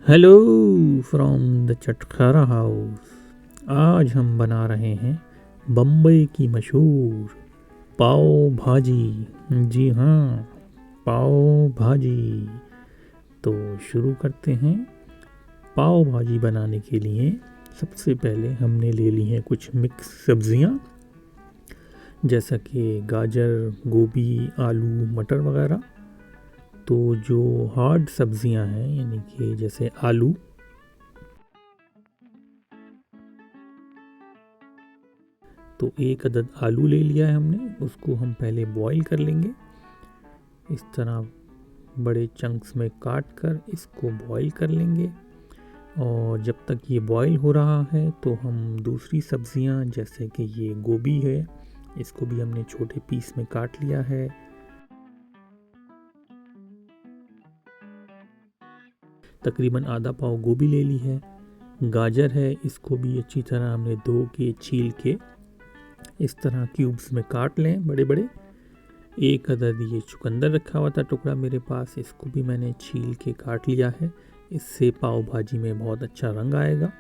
Hello from the चटखारा house. आज हम बना रहे हैं बम्बई की मशहूर पाव भाजी। जी हाँ, पाव भाजी। तो शुरू करते हैं। पाव भाजी बनाने के लिए सबसे पहले हमने ले ली हैं कुछ मिक्स सब्जियां, जैसा कि गाजर, गोभी, आलू, मटर वगैरह। तो जो हार्ड सब्जियां हैं, यानी कि जैसे आलू, तो एक अदद आलू ले लिया है हमने। उसको हम पहले बॉईल कर लेंगे। इस तरह बड़े चंक्स में काट कर इसको बॉईल कर लेंगे। और जब तक ये बॉईल हो रहा है तो हम दूसरी सब्जियां, जैसे कि ये गोभी है, इसको भी हमने छोटे पीस में काट लिया है। तकरीबन आधा पाव गोभी ले ली है। गाजर है, इसको भी अच्छी तरह हमने धो के छील के इस तरह क्यूब्स में काट लें, बड़े बड़े। एक अदद ये चुकंदर रखा हुआ था टुकड़ा मेरे पास, इसको भी मैंने छील के काट लिया है। इससे पाव भाजी में बहुत अच्छा रंग आएगा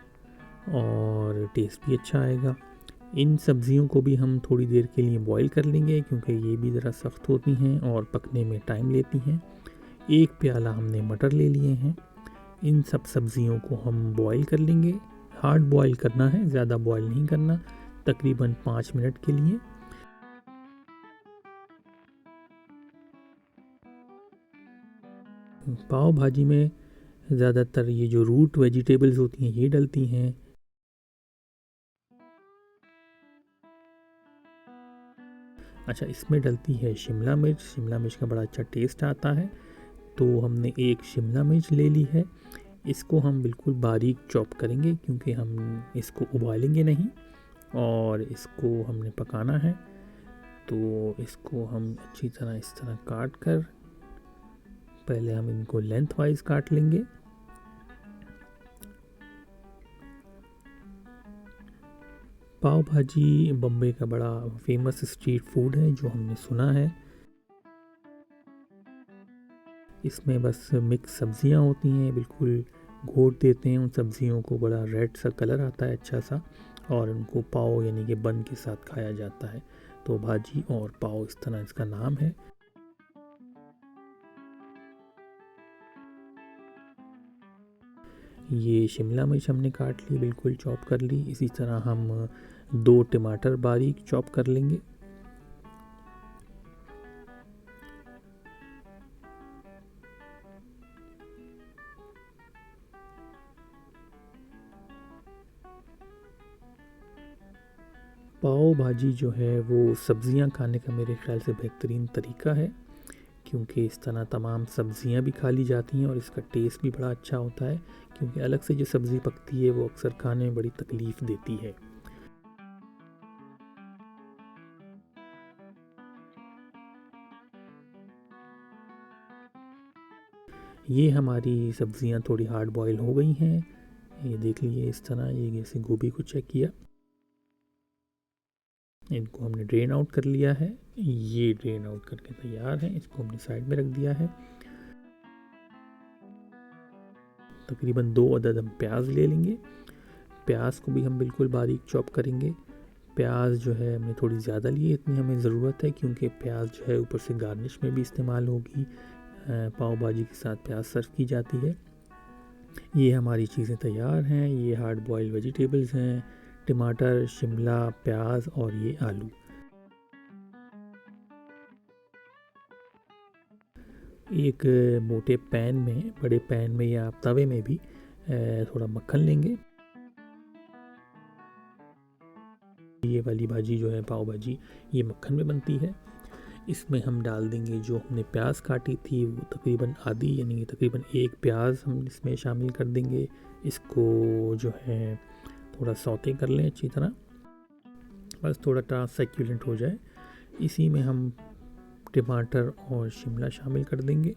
और टेस्ट भी अच्छा आएगा। इन सब्जियों को भी हम थोड़ी देर के लिए बॉईल कर लेंगे, क्योंकि ये भी ज़रा सख्त होती हैं और पकने में टाइम लेती हैं। एक प्याला हमने मटर ले लिए हैं। इन सब सब्जियों को हम बॉईल कर लेंगे। हार्ड बॉईल करना है, ज़्यादा बॉईल नहीं करना, तकरीबन 5 मिनट के लिए। पाव भाजी में ज़्यादातर ये जो रूट वेजिटेबल्स होती हैं ये डलती हैं। अच्छा, इसमें डलती है शिमला मिर्च। शिमला मिर्च का बड़ा अच्छा टेस्ट आता है। तो हमने एक शिमला मिर्च ले ली है। इसको हम बिल्कुल बारीक चॉप करेंगे, क्योंकि हम इसको उबालेंगे नहीं और इसको हमने पकाना है। तो इसको हम अच्छी तरह इस तरह काट कर पहले हम इनको लेंथ वाइज काट लेंगे। पाव भाजी बम्बई का बड़ा फेमस स्ट्रीट फूड है, जो हमने सुना है। इसमें बस मिक्स सब्जियां होती हैं, बिल्कुल घोट देते हैं उन सब्जियों को, बड़ा रेड सा कलर आता है अच्छा सा, और उनको पाव यानी कि बन के साथ खाया जाता है। तो भाजी और पाव, इस तरह इसका नाम है। ये शिमला मिर्च हमने काट ली, बिल्कुल चॉप कर ली। इसी तरह हम 2 टमाटर बारीक चॉप कर लेंगे। पाव भाजी जो है वो सब्जियां खाने का मेरे ख्याल से बेहतरीन तरीका है, क्योंकि इस तरह तमाम सब्जियां भी खा ली जाती हैं और इसका टेस्ट भी बड़ा अच्छा होता है। क्योंकि अलग से जो सब्ज़ी पकती है वो अक्सर खाने में बड़ी तकलीफ़ देती है। ये हमारी सब्जियां थोड़ी हार्ड बॉईल हो गई हैं। ये देख लीजिए, इस तरह ये जैसे गोभी को चेक किया, इनको हमने ड्रेन आउट कर लिया है। ये ड्रेन आउट करके तैयार है, इसको हमने साइड में रख दिया है। तकरीबन 2 अदद हम प्याज ले लेंगे। प्याज को भी हम बिल्कुल बारीक चॉप करेंगे। प्याज जो है हमने थोड़ी ज़्यादा ली है, इतनी हमें ज़रूरत है, क्योंकि प्याज जो है ऊपर से गार्निश में भी इस्तेमाल होगी। पाव भाजी के साथ प्याज सर्व की जाती है। ये हमारी चीज़ें तैयार हैं। ये हार्ड बॉयल वेजिटेबल्स हैं, टमाटर, शिमला, प्याज और ये आलू। एक मोटे पैन में, बड़े पैन में या तवे में भी थोड़ा मक्खन लेंगे। ये वाली भाजी जो है पाव भाजी, ये मक्खन में बनती है। इसमें हम डाल देंगे जो हमने प्याज काटी थी, वो तकरीबन आधी, यानी तकरीबन एक प्याज हम इसमें शामिल कर देंगे। इसको जो है थोड़ा सौते कर लें अच्छी तरह, बस थोड़ा ट्रांसैक्युलेंट हो जाए। इसी में हम टमाटर और शिमला शामिल कर देंगे।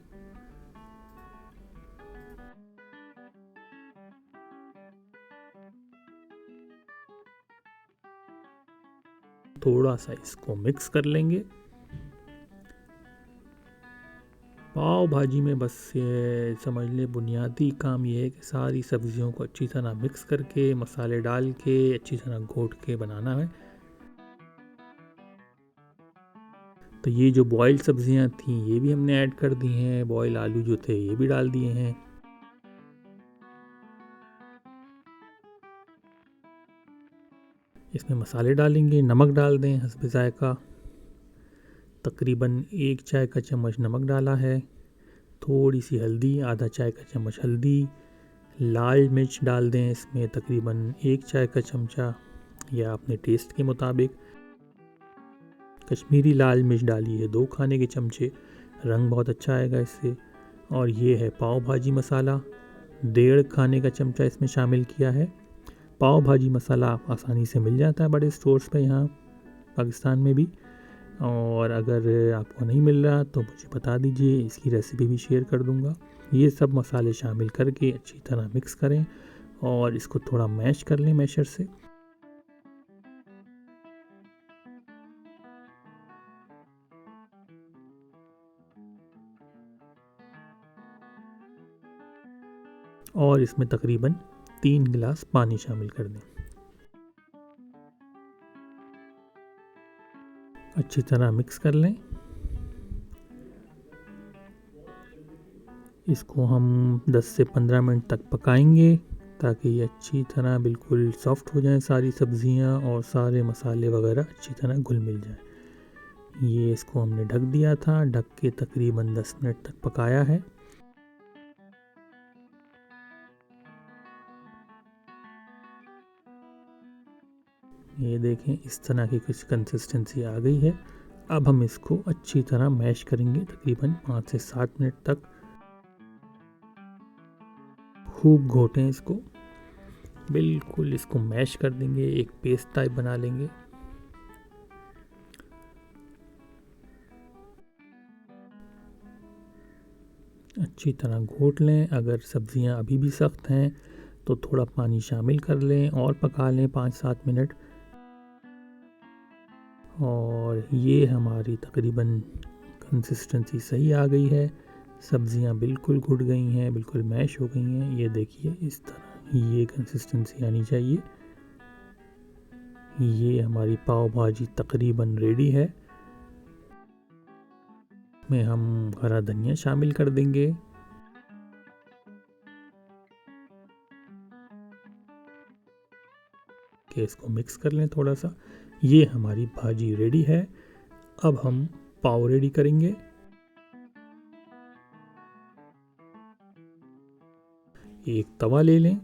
थोड़ा सा इसको मिक्स कर लेंगे। पाव भाजी में बस ये समझ ले बुनियादी काम ये है कि सारी सब्जियों को अच्छी तरह मिक्स करके मसाले डाल के अच्छी तरह घोट के बनाना है। तो ये जो बॉयल सब्जियां थी ये भी हमने ऐड कर दी हैं, बॉयल आलू जो थे ये भी डाल दिए हैं। इसमें मसाले डालेंगे, नमक डाल दें हस्बे जायका। तकरीबन 1 चाय का चम्मच नमक डाला है, थोड़ी सी हल्दी, आधा चाय का चम्मच हल्दी, लाल मिर्च डाल दें इसमें तकरीबन 1 चाय का चमचा या अपने टेस्ट के मुताबिक। कश्मीरी लाल मिर्च डाली है 2 खाने के चमचे, रंग बहुत अच्छा आएगा इससे। और ये है पाव भाजी मसाला, 1.5 खाने का चमचा इसमें शामिल किया है। पाव भाजी मसाला आसानी से मिल जाता है बड़े स्टोर्स पे यहाँ पाकिस्तान में भी, और अगर आपको नहीं मिल रहा तो मुझे बता दीजिए, इसकी रेसिपी भी शेयर कर दूँगा। ये सब मसाले शामिल करके अच्छी तरह मिक्स करें और इसको थोड़ा मैश कर लें मैशर से। और इसमें तकरीबन 3 गिलास पानी शामिल कर दें। अच्छी तरह मिक्स कर लें। इसको हम 10 से 15 मिनट तक पकाएंगे ताकि ये अच्छी तरह बिल्कुल सॉफ्ट हो जाएं सारी सब्जियां और सारे मसाले वगैरह अच्छी तरह घुल मिल जाएं। ये इसको हमने ढक दिया था, ढक के तकरीबन 10 मिनट तक पकाया है। ये देखें इस तरह की कुछ कंसिस्टेंसी आ गई है। अब हम इसको अच्छी तरह मैश करेंगे तकरीबन 5 से 7 मिनट तक। खूब घोटें इसको, बिल्कुल इसको मैश कर देंगे, एक पेस्ट टाइप बना लेंगे। अच्छी तरह घोट लें। अगर सब्जियां अभी भी सख्त हैं तो थोड़ा पानी शामिल कर लें और पका लें 5-7 मिनट। और ये हमारी तकरीबन कंसिस्टेंसी सही आ गई है, सब्जियां बिल्कुल घुट गई हैं, बिल्कुल मैश हो गई हैं। ये देखिए इस तरह ये कंसिस्टेंसी आनी चाहिए। ये हमारी पाव भाजी तकरीबन रेडी है। में हम हरा धनिया शामिल कर देंगे। कि इसको मिक्स कर लें थोड़ा सा। ये हमारी भाजी रेडी है। अब हम पाव रेडी करेंगे। एक तवा ले लें,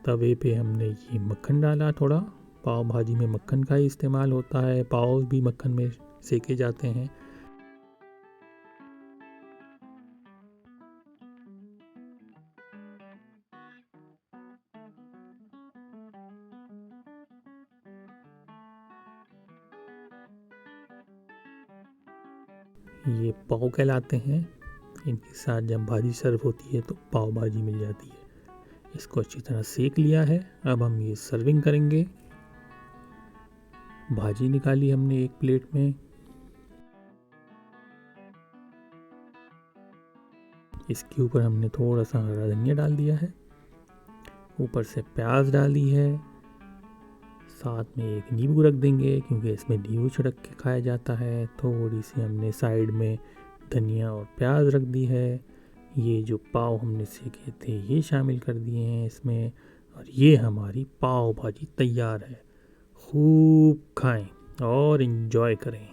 तवे पे हमने ये मक्खन डाला थोड़ा। पाव भाजी में मक्खन का ही इस्तेमाल होता है, पाव भी मक्खन में सेके जाते हैं। ये पाव कहलाते हैं। इनके साथ जब भाजी सर्व होती है तो पाव भाजी मिल जाती है। इसको अच्छी तरह सेक लिया है। अब हम ये सर्विंग करेंगे। भाजी निकाली हमने एक प्लेट में। इसके ऊपर हमने थोड़ा सा हरा धनिया डाल दिया है, ऊपर से प्याज डाली है, साथ में एक नींबू रख देंगे क्योंकि इसमें नींबू छिड़क के खाया जाता है। थोड़ी सी हमने साइड में धनिया और प्याज रख दी है। ये जो पाव हमने सेके थे ये शामिल कर दिए हैं इसमें, और ये हमारी पाव भाजी तैयार है। खूब खाएं और एंजॉय करें।